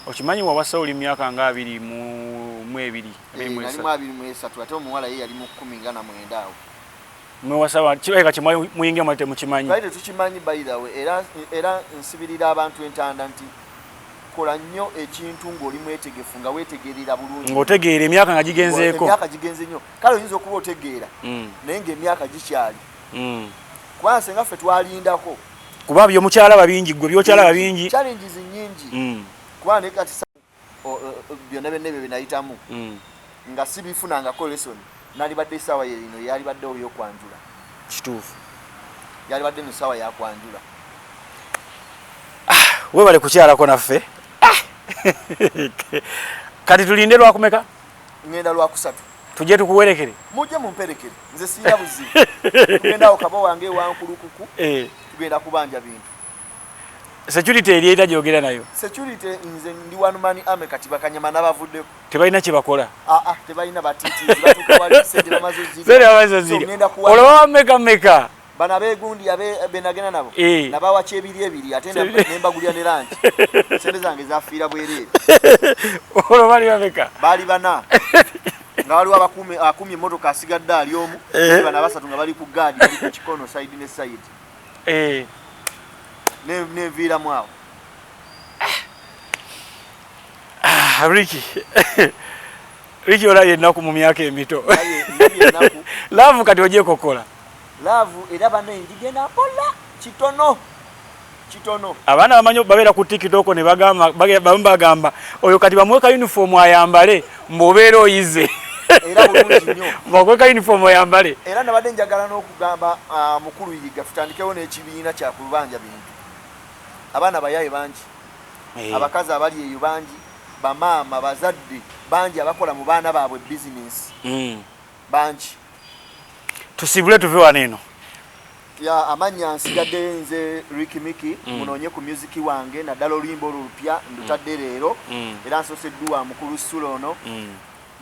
okimanyi wawasa oli myaka nga 22 ate omuwala ye yali mu 19 awo mwewasa kireka kimanyi muyingira mwate mukimanyi baite tukimanyi by the way era nsibirira abantu entanda nti kola nnyo ekintu ng'oli mwetegefu nga weetegerera bulungi ng'otegeera emyaka nga gigenzeeko emyaka gigenze nnyo kale oyinza okuba otegeera naye ng'emyaka gikyali kubanga senga ffe twalindako kuba byomukyala babingi gwe byokyala babingi challenges nnyingi kubanga naye kati byonna byonna ebyo binayitamu nga sibifunangako lesson nalibadde essaawa yerino yalibaddewo ey'okwanjula kituufu yalibadde mu ssaawa yakwanjula webale kukyalako naffe kati tulinde lwakumeka ngenda lwakusatu tujje tukuwerekere mujje mumperekere nze siina buzibu tugendawo kabo wange wankulukuku tugenda kubanja bintu security eri era gyogera nayo security nze ndi one man army kati bakanyama n'abavuddeko tebalina kye bakola tebalina batiitiizi batuuka wali sente bamazoziri olwa meka bana begundi benagenda nabo nabawa kyebiri ate nembagulya ne lanchi sente zange zafiira bwereere olwo bali bameka bali bana nga waliwo akumi emmotoka asigadde ali omu bana basatu nga bali ku gaadi bali ku kikono side ne side neviiramu awo Ricky olabye ennaku mu myaka emito laavu kati ogyeko kokola laavu era bane ndigenda mpola kitono abaana bamanyi babeera ku TikTok ne bagamba oyo kati bamuweka uniform ayambale mbobeera oyize era bulungi nnyo bakweka uniform oyambale era nabadde njagala n'okugamba mukulu yiga tutandikewo n'ekibiina kyakulubanja bintu abaana bayaye bangi abakazi abali eyo bangi bamaama bazadde bangi abakola mu baana baabwe bizinesi bangi tusibule tuve waneeno amanya nsigadde nze Ricky Miki munoonye ku music wange naddala oluyimba olupya ndutadde leero era nsoseddwa mukulu SULA ono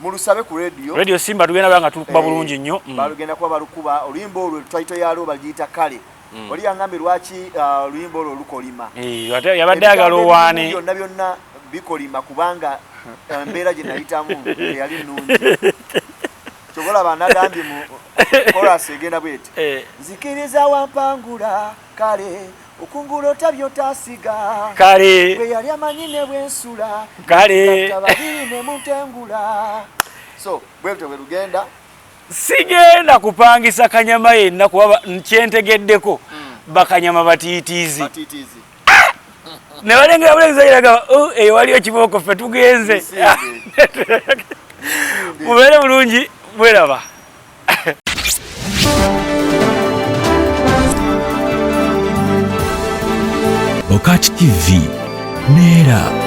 mulusabe ku radio Simba tugenda banga tukuba bulungi nnyo balugenda kuba balukuba oluyimba olwo title yalwo bagiyita kale oli yangambe lwaki oluyimba olwo lukolima yabadde ayagala owaane byonna bikolima kubanga embeera gye nayitamu yali nnungi kyobola banagambye mu chorus egenda bweti nzikiriza wampangula kale okungula otabyotasiga kale bwe yali amanyi ne bwensula kale babiri ne mutengula so bwebyo bwe lugenda sigenda kupangisa kanyama yenna kuba nkyentegeddeko bakanyama batiitiizi ne balengera bulengezayiraga eyo waliyo kibooko ffe tugenze mubeere bulungi bweraba BOCAT TV Neera.